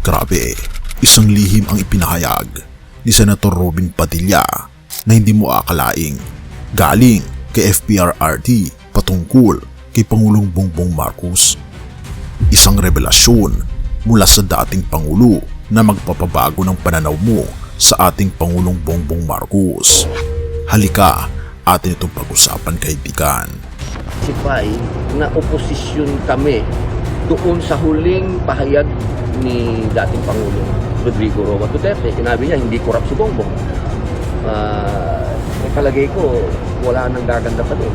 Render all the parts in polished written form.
Grabe, isang lihim ang ipinahayag ni Senator Robin Padilla na hindi mo akalaing galing kay FPRRD patungkol kay Pangulong Bongbong Marcos. Isang revelasyon mula sa dating Pangulo na magpapabago ng pananaw mo sa ating Pangulong Bongbong Marcos. Halika, atin itong pag-usapan, kaibigan. Sipay na oposisyon kami doon sa huling pahayag ni dating Pangulong Rodrigo Roa Duterte. Sinabi niya hindi korap si Bongbong. Kalagay ko wala nang gaganda pa doon.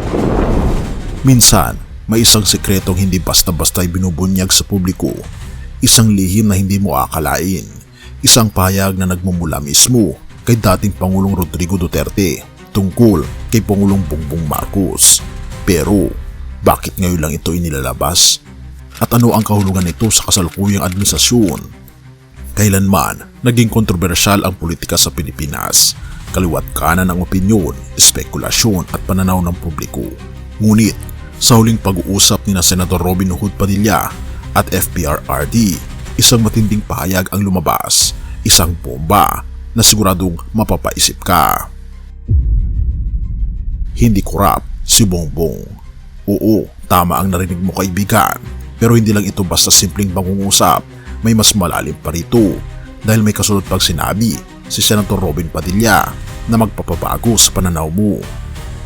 Minsan, may isang sekretong hindi basta-basta ibinubunyag sa publiko. Isang lihim na hindi mo akalain. Isang pahayag na nagmumula mismo kay dating Pangulong Rodrigo Duterte tungkol kay Pangulong Bongbong Marcos. Pero, bakit ngayon lang ito inilalabas? At ano ang kahulugan nito sa kasalukuyang administrasyon? Kailanman, naging kontrobersyal ang politika sa Pilipinas. Kaliwat kanan ang opinyon, espekulasyon at pananaw ng publiko. Ngunit, sa huling pag-uusap ni Senator Robin Hood Padilla at FPRRD, isang matinding pahayag ang lumabas, isang bomba na siguradong mapapaisip ka. Hindi korap si Bongbong. Oo, tama ang narinig mo, kaibigan, pero hindi lang ito basta simpleng pangungusap, may mas malalim pa rito dahil may kasunod pang sinabi si Senator Robin Padilla na magpapabago sa pananaw mo.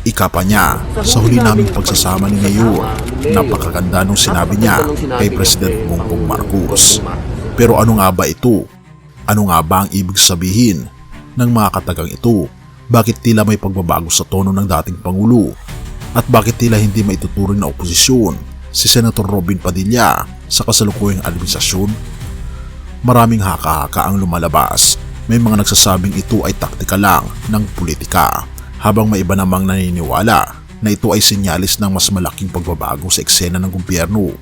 Ika pa niya, sa huli naming pagsasama ni Mayor, napakaganda nung sinabi niya kay President Bongbong Marcos. Pero ano nga ba ito? Ano nga ba ang ibig sabihin ng mga katagang ito? Bakit tila may pagbabago sa tono ng dating Pangulo? At bakit tila hindi maituturing na oposisyon si Senator Robin Padilla sa kasalukuyang administrasyon? Maraming haka-haka ang lumalabas. May mga nagsasabing ito ay taktika lang ng politika, habang may iba namang naniniwala na ito ay sinyalis ng mas malaking pagbabago sa eksena ng gobyerno.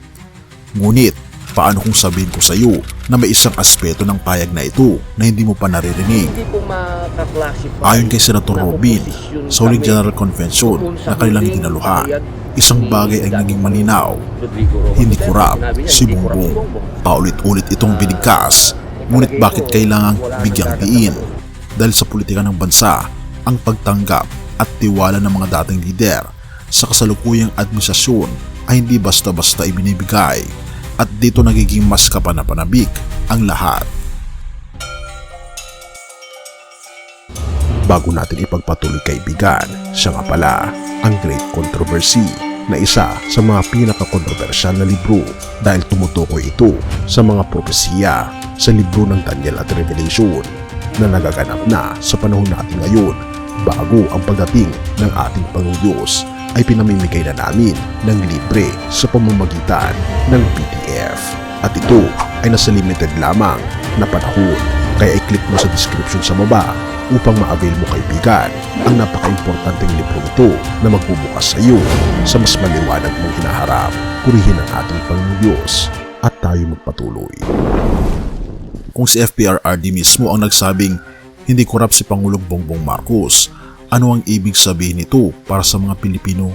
Ngunit, paano kung sabihin ko sa iyo na may isang aspeto ng payag na ito na hindi mo pa naririnig? Ayon kay Senator Robin, sa huling General Convention na kanilang dinaluhan, isang bagay ay naging malinaw. Hindi korap si Bongbong. Paulit-ulit itong binigkas. Ngunit bakit kailangang bigyang diin? Dahil sa politika ng bansa, ang pagtanggap at tiwala ng mga dating lider sa kasalukuyang administrasyon ay hindi basta-basta ibinibigay, at dito nagiging mas kapanapanabik ang lahat. Bago natin ipagpatuloy, kaibigan, siya nga pala ang Great Controversy, na isa sa mga pinaka-kontrobersyal na libro dahil tumutukoy ito sa mga propesiya sa libro ng Daniel at Revelation na nagaganap na sa panahon natin ngayon. Bago ang pagdating ng ating Panginoong Diyos ay pinamimigay na namin ng libre sa pamamagitan ng PDF. At ito ay nasa limited lamang na panahon, kaya i-click mo sa description sa baba upang ma-avail mo, kaibigan, ang napaka-importanteng libro ito na magbubukas sa iyo sa mas maliwanag mong hinaharap. Purihin ang ating Panginoong Diyos at tayo magpatuloy. Kung si FPRRD mismo ang nagsabing hindi korap si Pangulong Bongbong Marcos, ano ang ibig sabihin nito para sa mga Pilipino?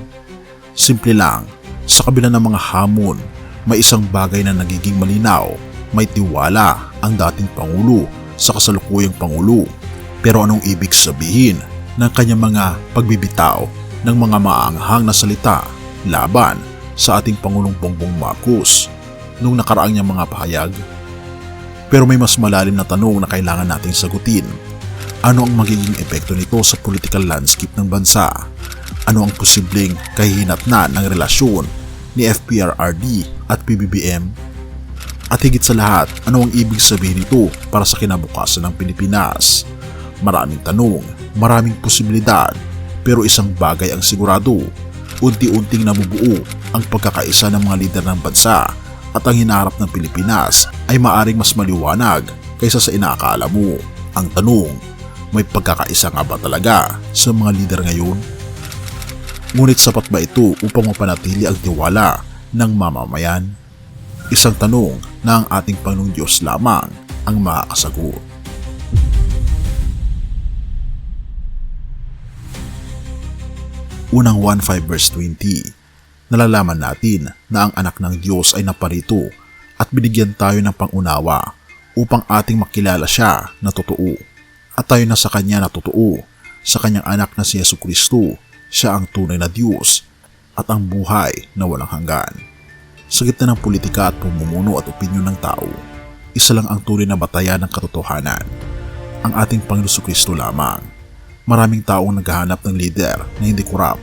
Simple lang, sa kabila ng mga hamon, may isang bagay na nagiging malinaw. May tiwala ang dating Pangulo sa kasalukuyang Pangulo. Pero anong ibig sabihin ng kanyang mga pagbibitaw ng mga maanghang na salita laban sa ating Pangulong Bongbong Marcos nung nakaraang niyang mga pahayag? Pero may mas malalim na tanong na kailangan nating sagutin. Ano ang magiging epekto nito sa political landscape ng bansa? Ano ang posibleng kahihinatnan ng relasyon ni FPRRD at PBBM? At higit sa lahat, ano ang ibig sabihin nito para sa kinabukasan ng Pilipinas? Maraming tanong, maraming posibilidad, pero isang bagay ang sigurado, unti-unting nabubuo ang pagkakaisa ng mga lider ng bansa, at ang hinaharap ng Pilipinas ay maaring mas maliwanag kaysa sa inaakala mo. Ang tanong, may pagkakaisa nga ba talaga sa mga lider ngayon? Ngunit sapat ba ito upang mapanatili ang tiwala ng mamamayan? Isang tanong na ang ating Panginoong Diyos lamang ang makakasagot. Unang 1:5 verse 20, nalalaman natin na ang anak ng Diyos ay naparito at binigyan tayo ng pangunawa upang ating makilala siya na totoo. At tayo na sa Kanya na totoo, sa Kanyang anak na si Jesucristo. Siya ang tunay na Diyos at ang buhay na walang hanggan. Sa gitna ng politika at pamumuno at opinyon ng tao, isa lang ang tunay na batayan ng katotohanan, ang ating Panginoon Jesucristo lamang. Maraming taong naghahanap ng leader na hindi korap,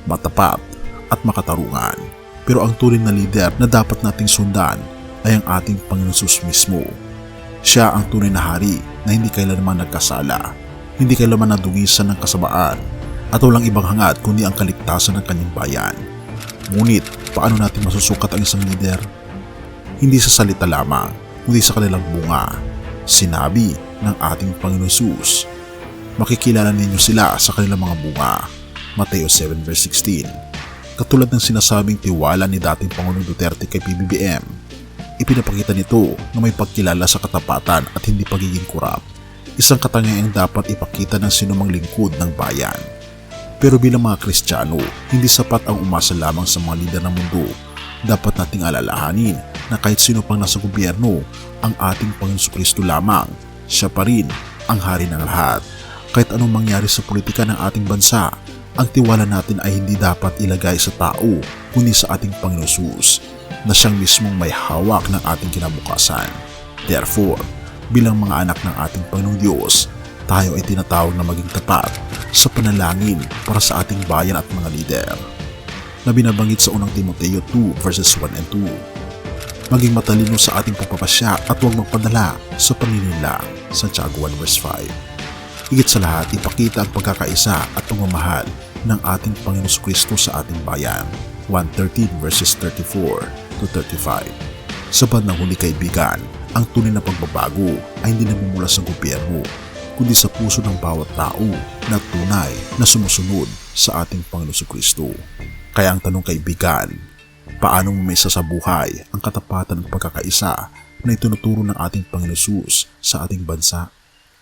matapat at makatarungan. Pero ang tunay na leader na dapat nating sundan ay ang ating Panginoon Jesus mismo. Siya ang tunay na hari na hindi kailanman nagkasala, hindi kailanman nadungisan ng kasamaan, at walang ibang hangad kundi ang kaligtasan ng kanyang bayan. Ngunit, paano natin masusukat ang isang leader? Hindi sa salita lamang, kundi sa kanilang bunga. Sinabi ng ating Panginoon Jesus, makikilala ninyo sila sa kanilang mga bunga. Mateo 7 verse 16. Katulad ng sinasabing tiwala ni dating Pangulong Duterte kay PBBM, ipinapakita nito na may pagkilala sa katapatan at hindi pagiging korap. Isang katangiang dapat ipakita ng sinumang lingkod ng bayan. Pero bilang mga Kristiyano, hindi sapat ang umasa lamang sa mga lider ng mundo. Dapat nating alalahanin na kahit sino pang nasa gobyerno, ang ating Panginoon Jesucristo lamang, siya pa rin ang hari ng lahat. Kahit anong mangyari sa politika ng ating bansa, ang tiwala natin ay hindi dapat ilagay sa tao, kundi sa ating Panginoon Jesus, na siyang mismong may hawak ng ating kinabukasan. Therefore, bilang mga anak ng ating Panginoong Diyos, tayo ay tinatawag na maging tapat sa panalangin para sa ating bayan at mga lider, na binabanggit sa unang Timoteo 2 verses 1 and 2. Maging matalino sa ating pagpapasya at huwag magpadala sa panininlang, Santiago 1 verse 5. Higit sa lahat, ipakita ang pagkakaisa at pagmamahal ng ating Panginoon Jesucristo sa ating bayan, 1:13 verses 34 to 35. Sa bandang huli, kaibigan, ang tunay na pagbabago ay hindi nagmumula sa gobyerno, kundi sa puso ng bawat tao na tunay na sumusunod sa ating Panginoon Jesucristo. Kaya ang tanong, kaibigan, paano mo may sasabuhay ang katapatan at pagkakaisa na itinuturo ng ating Panginoon Jesus sa ating bansa?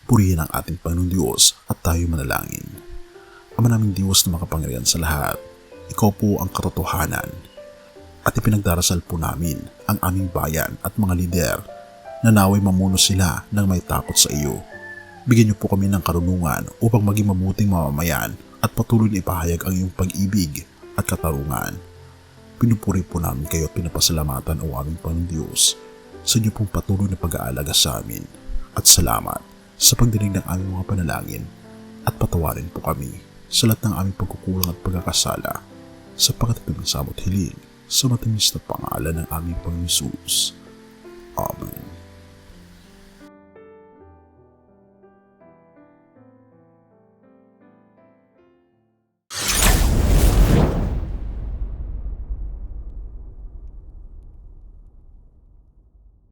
Purihin ang ating Panginoon Diyos at tayo manalangin. Ama naming Diyos na makapangyarihan sa lahat, Ikaw po ang katotohanan, at ipinagdarasal po namin ang aming bayan at mga lider na naway mamuno sila ng may takot sa iyo. Bigyan niyo po kami ng karunungan upang maging mabuting mamamayan at patuloy na ipahayag ang iyong pag-ibig at katarungan. Pinupuri po namin kayo at pinapasalamatan o aming Panginoon Diyos sa inyo pong patuloy na pag-aalaga sa amin, at salamat sa pagdinig ng aming mga panalangin, at patawarin po kami sa lahat ng aming pagkukulang at pagkakasala, sapagkat ito ang samot hiling sa matamis na pangalan ng aming Panginoon Jesus. Amen.